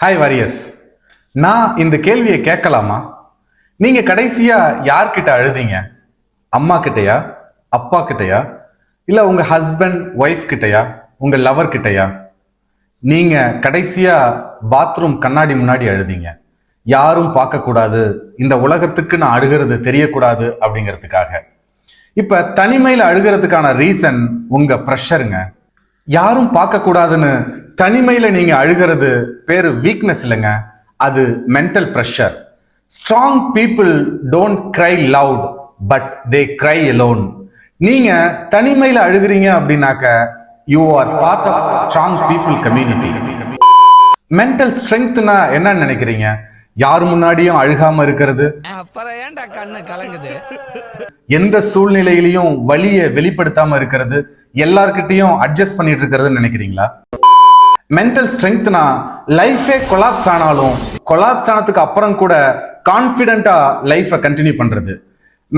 Hi warriors. நான் இந்த கேள்வியை கேட்கலாமா? நீங்க கடைசியா யார்கிட்ட அழுதீங்க? அம்மா கிட்டயா, அப்பா கிட்டயா, இல்ல உங்க ஹஸ்பண்ட் ஒய்ஃப் கிட்டயா, உங்க லவர் கிட்டயா? நீங்க கடைசியா பாத்ரூம் கண்ணாடி முன்னாடி அழுதீங்க. யாரும் பார்க்க கூடாது, இந்த உலகத்துக்கு நான் அழுகிறது தெரியக்கூடாது அப்படிங்கிறதுக்காக. இப்ப தனிமையில அழுகிறதுக்கான ரீசன் உங்க ப்ரெஷருங்க. யாரும் பார்க்க கூடாதுன்னு தனிமையில நீங்க அழுகிறது பேரு வீக்னஸ் இல்லைங்க, அது mental pressure. Strong people don't cry loud but they cry alone. நீங்க தனிமையில அழுகிறீங்க அப்படின்னாக்க you are part of strong people community. Mental ஸ்ட்ரென்த்னா என்ன நினைக்கிறீங்க? யார் முன்னாடியும் அழுகாம இருக்கிறது, எந்த சூழ்நிலையிலையும் வலியை வெளிப்படுத்தாம இருக்கிறது, எல்லார்கிட்டையும் அட்ஜஸ்ட் பண்ணிட்டு இருக்கிறதுன்னு நினைக்கிறீங்களா? மென்டல் ஸ்ட்ரென்த்னா லைஃபே கொலாப்ஸ் ஆனாலும் கொலாப்ஸ் ஆனதுக்கு அப்புறம் கூட கான்ஃபிடென்ட்டா லைஃபை கண்டினியூ பண்றது.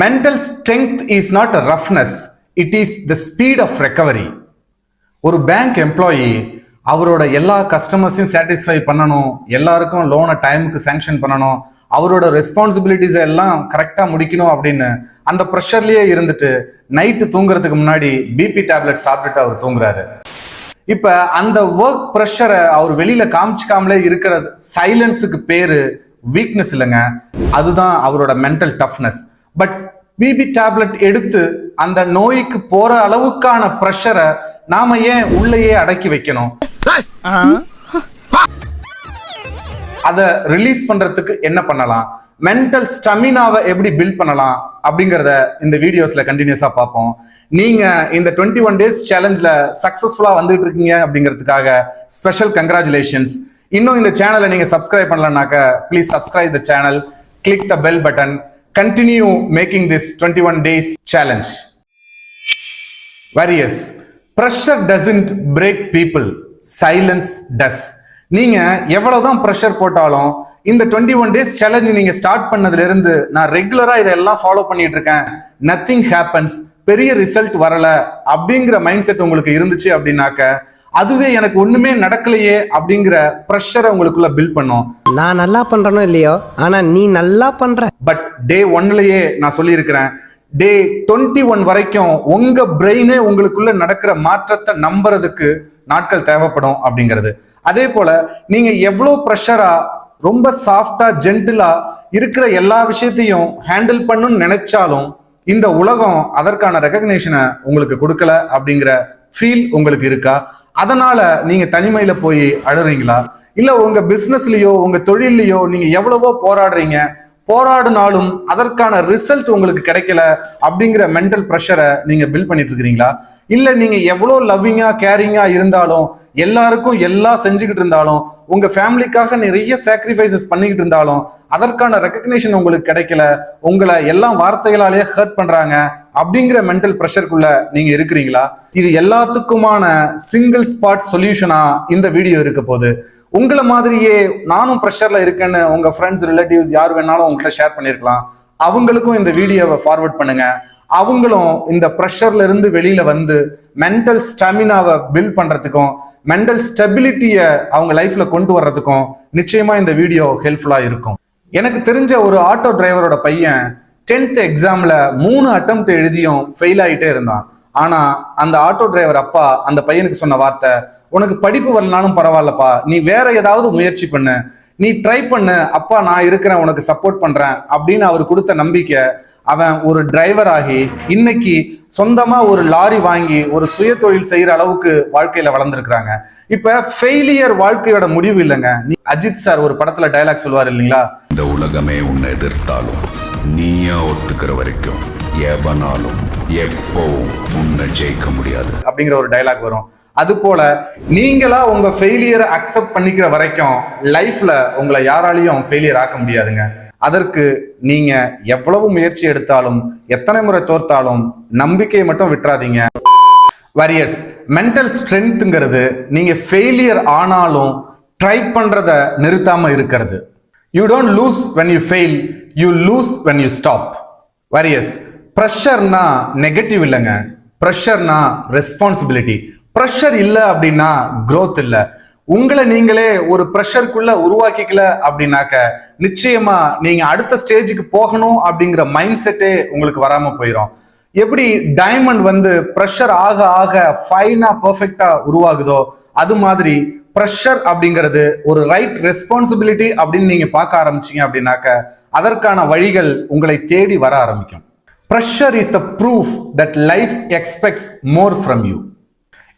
Mental strength is not a roughness, it is the speed of recovery. ஒரு பேங்க் எம்ப்ளாயி அவரோட எல்லா கஸ்டமர்ஸையும் சாட்டிஸ்ஃபை பண்ணணும், எல்லாருக்கும் லோனை டைமுக்கு சேங்ஷன் பண்ணணும், அவரோட ரெஸ்பான்சிபிலிட்டிஸ் எல்லாம் கரெக்டாக முடிக்கணும் அப்படின்னு அந்த ப்ரெஷர்லயே இருந்துட்டு நைட்டு தூங்குறதுக்கு முன்னாடி பிபி டேப்லெட் சாப்பிட்டுட்டு அவர் தூங்குறாரு. இப்ப அந்த ஒர்க் ப்ரெஷரை அவர் வெளியில காமிச்சிக்காமலே இருக்கிற சைலன்ஸுக்கு பேரு வீக்னஸ் இல்லைங்க, அதுதான் அவரோட mental toughness. But BP tablet எடுத்து அந்த நோய்க்கு போற அளவுக்கான ப்ரெஷரை நாம ஏன் உள்ளேயே அடக்கி வைக்கணும்? அதை ரிலீஸ் பண்றதுக்கு என்ன பண்ணலாம், மென்டல் ஸ்டமினாவை எப்படி பில்ட் பண்ணலாம் அப்படிங்கிறத இந்த வீடியோஸ்ல கண்டினியூஸா பார்ப்போம். நீங்க இந்த 21 days சேலஞ்ச்ல சக்சஸ்ஃபுல்லா வந்துட்டு இருக்கீங்க அப்படிங்கிறதுக்காக ஸ்பெஷல் கங்க்ராச்சுலேஷன்ஸ். இன்னும் இந்த சேனலை நீங்க சப்ஸ்கிரைப் பண்ணலனாக்க please subscribe the channel, click the bell button, continue making this 21 days challenge. Warriors, pressure doesn't break people, silence does. நீங்க எவ்வளவுதான் ப்ரெஷர் போட்டாலும் இந்த 21 days சேலஞ்ச் நீங்க ஸ்டார்ட் பண்ணதுல இருந்து நான் ரெகுலரா இதெல்லாம் ஃபாலோ பண்ணிட்டு இருக்கேன், நத்திங் ஹேப்பன்ஸ், பெரிய ரிசல்ட் வரல அப்படிங்கிற மைண்ட் செட் உங்களுக்கு இருந்துச்சு அப்படின்னாக்க அதுவே எனக்கு ஒண்ணுமே நடக்கலையே அப்படிங்கிற ப்ரெஷரை உங்களுக்குள்ள பில்ட் பண்ணும். நான் நல்லா பண்றனோ இல்லையோ, ஆனா நீ நல்லா பண்ற. பட் டே 1லயே நான் சொல்லி இருக்கிறேன், டே 21 வரைக்கும் உங்க பிரெயினே உங்களுக்குள்ள நடக்கிற மாற்றத்தை நம்புறதுக்கு நாட்கள் தேவைப்படும் அப்படிங்கிறது. அதே போல நீங்க எவ்வளவு ப்ரெஷரா ரொம்ப சாஃப்டா ஜென்டிலா இருக்கிற எல்லா விஷயத்தையும் ஹேண்டில் பண்ணணும்னு நினைச்சாலும் இந்த உலகம் அதற்கான ரெகக்னேஷனை உங்களுக்கு கொடுக்கல அப்படிங்கிற ஃபீல் உங்களுக்கு இருக்கா? அதனால நீங்க தனிமையில போய் அழுறீங்களா? இல்ல உங்க பிசினஸ்லயோ உங்க தொழிலையோ நீங்க எவ்வளவோ போராடுறீங்க, போராடினாலும் அதற்கான ரிசல்ட் உங்களுக்கு கிடைக்கல அப்படிங்கிற மென்டல் ப்ரெஷரை நீங்க பில்ட் பண்ணிட்டு இருக்கிறீங்களா? இல்ல நீங்க எவ்வளவு லவ்விங்கா கேரிங்கா இருந்தாலும் எல்லாருக்கும் எல்லாம் செஞ்சுக்கிட்டு இருந்தாலும் உங்க ஃபேமிலிக்காக நிறைய சாக்ரிஃபைசஸ் பண்ணிக்கிட்டு இருந்தாலும் அதற்கான ரெகக்னேஷன் உங்களுக்கு கிடைக்கல, உங்களை எல்லாம் வார்த்தைகளாலேயே ஹர்ட் பண்றாங்க அப்படிங்கிற மென்டல் ப்ரெஷருக்குள்ள நீங்க இருக்கிறீங்களா? இது எல்லாத்துக்குமான சிங்கிள் ஸ்பாட் சொல்யூஷனா இந்த வீடியோ இருக்க போகுது. உங்களை மாதிரியே நானும் ப்ரெஷர்ல இருக்கேன்னு உங்க ஃப்ரெண்ட்ஸ் ரிலேட்டிவ்ஸ் யார் வேணாலும் உங்கள்கிட்ட ஷேர் பண்ணிருக்கலாம். அவங்களுக்கும் இந்த வீடியோவை ஃபார்வர்ட் பண்ணுங்க. அவங்களும் இந்த ப்ரெஷர்ல இருந்து வெளியில வந்து மென்டல் ஸ்டாமினாவை பில்ட் பண்றதுக்கும் மென்டல் ஸ்டெபிலிட்டியை அவங்க லைஃப்ல கொண்டு வர்றதுக்கும் நிச்சயமா இந்த வீடியோ ஹெல்ப்ஃபுல்லா இருக்கும். எனக்கு தெரிஞ்ச ஒரு ஆட்டோ டிரைவரோட பையன் 10th எக்ஸாம்ல 3 அட்டெம்ப்ட் எழுதியும் ஃபெயில் ஆகிட்டே இருந்தான். ஆனா அந்த ஆட்டோ டிரைவர் அப்பா அந்த பையனுக்கு சொன்ன வார்த்தை, உனக்கு படிப்பு வரலனாலும் பரவாயில்லப்பா, நீ வேற ஏதாவது முயற்சி பண்ணு, நீ ட்ரை பண்ணு, அப்பா நான் இருக்கிறேன், உனக்கு சப்போர்ட் பண்றேன் அப்படின்னு அவர் கொடுத்த நம்பிக்கை அவன் ஒரு டிரைவர் ஆகி இன்னைக்கு சொந்தமா ஒரு லாரி வாங்கி ஒரு சுய தொழில் செய்யற அளவுக்கு வாழ்க்கையில வளர்ந்துருக்காங்க. இப்ப ஃபெயிலியர் வாழ்க்கையோட முடிவு இல்லைங்க. அஜித் சார் ஒரு படத்துல டயலாக் சொல்லுவார் இல்லைங்களா, இந்த உலகமே உன்னை எதிர்த்தாலும் நீயா ஒத்துக்கிற வரைக்கும் எவனாலும் எப்பவும் உன்னை ஜெயிக்க முடியாது அப்படிங்கிற ஒரு டயலாக் வரும். அது போல நீங்களா உங்க ஃபெயிலியரை அக்செப்ட் பண்ணிக்கிற வரைக்கும் லைஃப்ல உங்களை யாராலையும் ஃபெயிலியர் ஆக்க முடியாதுங்க. அதற்கு நீங்க எவ்வளவு முயற்சி எடுத்தாலும் எத்தனை முறை தோர்த்தாலும் நம்பிக்கையை மட்டும் விட்டுறாதீங்க. வாரியர்ஸ், மென்டல் ஸ்ட்ரென்த்ங்கிறது நீங்க ஃபெயிலியர் ஆனாலும் ட்ரை பண்றத நிறுத்தாம இருக்கிறது. You don't lose when you fail, you lose when you stop. Warriors, ப்ரெஷர்னா நெகட்டிவ் இல்லைங்க, ப்ரெஷர்னா ரெஸ்பான்சிபிலிட்டி. ப்ரெஷர் இல்லை அப்படின்னா growth இல்லை. உங்களை நீங்களே ஒரு ப்ரெஷருக்குள்ள உருவாக்கிக்கல அப்படின்னாக்க நிச்சயமா நீங்க அடுத்த ஸ்டேஜுக்கு போகணும் அப்படிங்கிற மைண்ட் செட்டே உங்களுக்கு வராம போயிடும். எப்படி டைமண்ட் ப்ரெஷர் ஆக ஆக ஃபைனா பெர்ஃபெக்டா உருவாகுதோ அது மாதிரி ப்ரெஷர் அப்படிங்கிறது ஒரு ரைட் ரெஸ்பான்சிபிலிட்டி அப்படின்னு நீங்க பார்க்க ஆரம்பிச்சீங்க அப்படின்னாக்க அதற்கான வழிகள் உங்களை தேடி வர ஆரம்பிக்கும். Pressure is the proof that life expects more from you.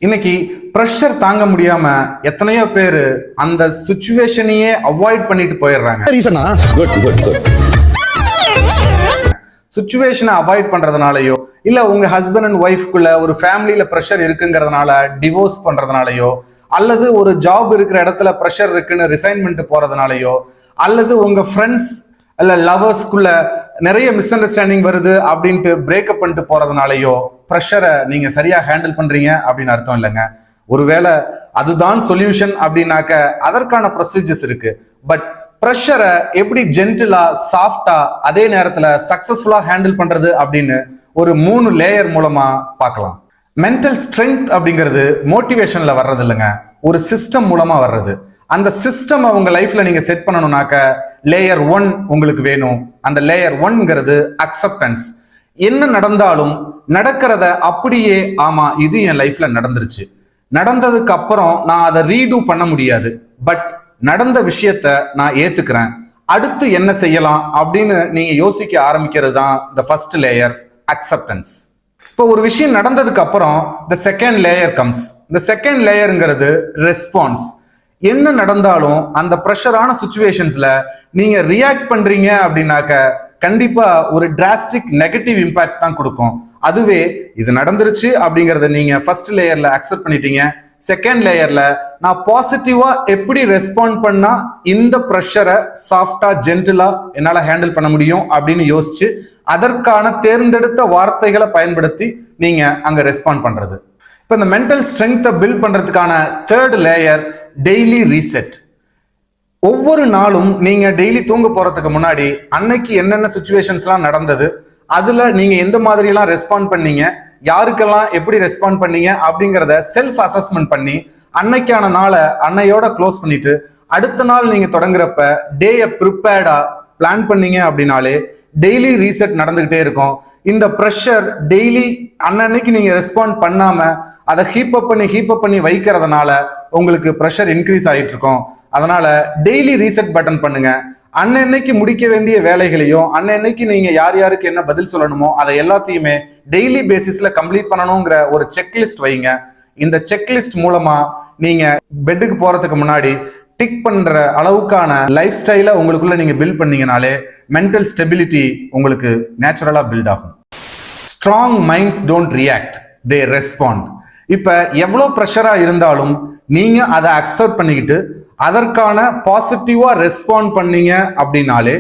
இன்னைக்கு ப்ரெஷர் தாங்க முடியாம எத்தனையோ பேரு அந்த சிச்சுவேஷனையே அவாய்ட் பண்ணிட்டு போயிடுறாங்க. சிச்சுவேஷனை அவாய்ட் பண்றதுனாலயோ இல்ல உங்க ஹஸ்பண்ட் அண்ட் ஒய்ஃப்குள்ள ஒரு ஃபேமிலியில ப்ரெஷர் இருக்குங்கிறதுனால டிவோர்ஸ் பண்றதுனாலயோ அல்லது ஒரு ஜாப் இருக்கிற இடத்துல ப்ரெஷர் இருக்குன்னு ரிசைன்மெண்ட் போறதுனாலயோ அல்லது உங்க ஃப்ரெண்ட்ஸ் அல்ல லவர்ஸ்குள்ள நிறைய மிஸ் அண்டர்ஸ்டாண்டிங் வருது அப்படின்ட்டு பிரேக்கப் பண்ணிட்டு போறதுனாலயோ ப்ரெஷரை நீங்க சரியா ஹேண்டில் பண்றீங்க அப்படின்னு அர்த்தம் இல்லைங்க. ஒருவேளை அதுதான் சொல்யூஷன் அப்படின்னாக்க அதற்கான ப்ரொசீஜர்ஸ் இருக்கு. பட் ப்ரெஷரை எப்படி ஜென்டிலா சாஃப்டா அதே நேரத்துல சக்சஸ்ஃபுல்லா ஹேண்டில் பண்றது அப்படின்னு ஒரு 3 லேயர் மூலமா பார்க்கலாம். மென்டல் ஸ்ட்ரென்த் அப்படிங்கிறது மோட்டிவேஷன்ல வர்றது இல்லைங்க, ஒரு சிஸ்டம் மூலமா வர்றது. அந்த சிஸ்டம் உங்க லைஃப்ல நீங்க செட் பண்ணணும்னாக்க லேயர் 1 உங்களுக்கு வேணும். அந்த லேயர் 1ங்கிறது அக்செப்டன்ஸ். என்ன நடந்தாலும் நடக்கிறத அப்படியே ஆமா இது என் லைஃப்ல நடந்துருச்சு, நடந்ததுக்கு அப்புறம் நான் அதை ரீடூ பண்ண முடியாது, பட் நடந்த விஷயத்த நான் ஏத்துக்கிறேன், அடுத்து என்ன செய்யலாம் அப்படின்னு நீங்க யோசிக்க ஆரம்பிக்கிறது தான் the first layer, acceptance. இப்போ ஒரு விஷயம் நடந்ததுக்கு அப்புறம் the second layer comes. இந்த செகண்ட் லேயருங்கிறது ரெஸ்பான்ஸ். என்ன நடந்தாலும் அந்த ப்ரெஷரான சிச்சுவேஷன்ஸ்ல நீங்க ரியாக்ட் பண்றீங்க அப்படின்னாக்க கண்டிப்பா ஒரு டிராஸ்டிக் நெகட்டிவ் இம்பாக்ட் தான் கொடுக்கும். அதுவே இது நடந்துருச்சு அப்படிங்கறத நீங்க ஃபர்ஸ்ட் லேயர்ல அக்செப்ட் பண்ணிட்டீங்க, செகண்ட் லேயர்ல நான் பாசிட்டிவா எப்படி ரெஸ்பாண்ட் பண்ணா இந்த ப்ரெஷரை சாஃப்டா ஜென்டிலா என்னால ஹேண்டில் பண்ண முடியும் அப்படின்னு யோசிச்சு அதற்கான தேர்ந்தெடுத்த வார்த்தைகளை பயன்படுத்தி நீங்க அங்க ரெஸ்பாண்ட் பண்றது. இப்ப இந்த மென்டல் ஸ்ட்ரென்த்தை பில்ட் பண்றதுக்கான தேர்ட் லேயர் டெய்லி ரீசெட். ஒவ்வொரு நாளும் நீங்க டெய்லி தூங்க போறதுக்கு முன்னாடி அன்னைக்கு என்னென்ன சிச்சுவேஷன்ஸ்லாம் நடந்தது, அதுல நீங்க எந்த மாதிரி எல்லாம் ரெஸ்பாண்ட் பண்ணீங்க, யாருக்கெல்லாம் எப்படி ரெஸ்பாண்ட் பண்ணீங்க அப்படிங்கிறத செல்ஃப் அசஸ்மெண்ட் பண்ணி அன்னைக்கான நாளை அன்னையோட க்ளோஸ் பண்ணிட்டு அடுத்த நாள் நீங்க தொடங்குறப்ப டேயை ப்ரிப்பேர்டா பிளான் பண்ணீங்க அப்படின்னாலே டெய்லி ரீசெட் நடந்துகிட்டே இருக்கும். இந்த ப்ரெஷர் டெய்லி அன்னன்னைக்கு நீங்க ரெஸ்பாண்ட் பண்ணாம அதை ஹீப் அப் பண்ணி வைக்கிறதுனால உங்களுக்கு ப்ரெஷர் இன்க்ரீஸ் ஆகிட்டு இருக்கும். அதனால டெய்லி ரீசெட் பட்டன் பண்ணுங்க. அன்னன்னைக்கு முடிக்க வேண்டிய வேலைகளையும் அன்னன்னைக்கு நீங்க யார் யாருக்கு என்ன பதில் சொல்லணுமோ அதை எல்லாத்தையுமே டெய்லி பேசிஸ்ல கம்ப்ளீட் பண்ணணுங்கிற ஒரு செக்லிஸ்ட் வைங்க. இந்த செக்லிஸ்ட் மூலமா நீங்க பெட்டுக்கு போறதுக்கு முன்னாடி டிக் பண்ற அளவுக்கான லைஃப் ஸ்டைலை உங்களுக்குள்ள நீங்க பில்ட் பண்ணீங்கனாலே மென்டல் ஸ்டெபிலிட்டி உங்களுக்கு நேச்சுரலா பில்ட் ஆகும். Strong minds don't react, they respond. இப்ப எவ்வளவு ப்ரெஷரா இருந்தாலும் நீங்க அதை அக்செப்ட் பண்ணிக்கிட்டு அதற்கான பாசிட்டிவா ரெஸ்பாண்ட் பண்ணீங்க அப்படின்னாலே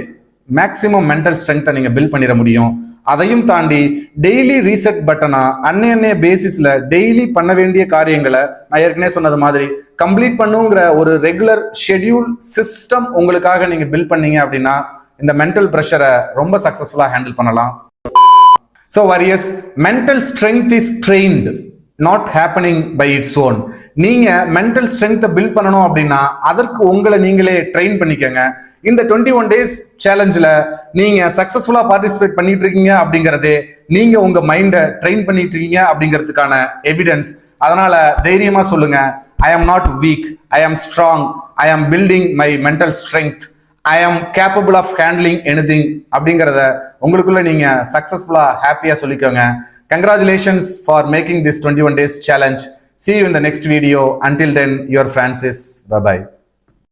மேக்சிமம் மென்டல் ஸ்ட்ரென்த்தை நீங்க பில்ட் பண்ணிட முடியும். அதையும் தாண்டி டெய்லி ரீசெட் பட்டனா அன்னைய பேசிஸ்ல டெய்லி பண்ண வேண்டிய காரியங்களை நான் ஏற்கனவே சொன்னது மாதிரி கம்ப்ளீட் பண்ணுங்கிற ஒரு ரெகுலர் ஷெட்யூல் சிஸ்டம் உங்களுக்காக நீங்க பில்ட் பண்ணீங்க அப்படின்னா இந்த மென்டல் ப்ரெஷரை ரொம்ப சக்சஸ்ஃபுல்லா ஹேண்டில் பண்ணலாம். So warriors, mental strength is trained, not happening by its own. நீங்க மென்டல் ஸ்ட்ரென்த்தை பில்ட் பண்ணணும் அப்படின்னா அதற்கு உங்களை நீங்களே ட்ரெயின் பண்ணிக்கங்க. இந்த 21 days சேலஞ்சில் நீங்க சக்சஸ்ஃபுல்லா பார்ட்டிசிபேட் பண்ணிட்டு இருக்கீங்க அப்படிங்கறதே நீங்க உங்க மைண்டை ட்ரெயின் பண்ணிட்டு இருக்கீங்க அப்படிங்கிறதுக்கான எவிடன்ஸ். அதனால தைரியமா சொல்லுங்க, I am not weak, I am strong, I am building my mental strength, I am capable of handling anything அப்படிங்கிறத உங்களுக்குள்ள நீங்க சக்சஸ்ஃபுல்லா ஹாப்பியா சொல்லிக்கோங்க. Congratulations for making this 21 days challenge. See you in the next video. Until then, your Francis. Bye-bye.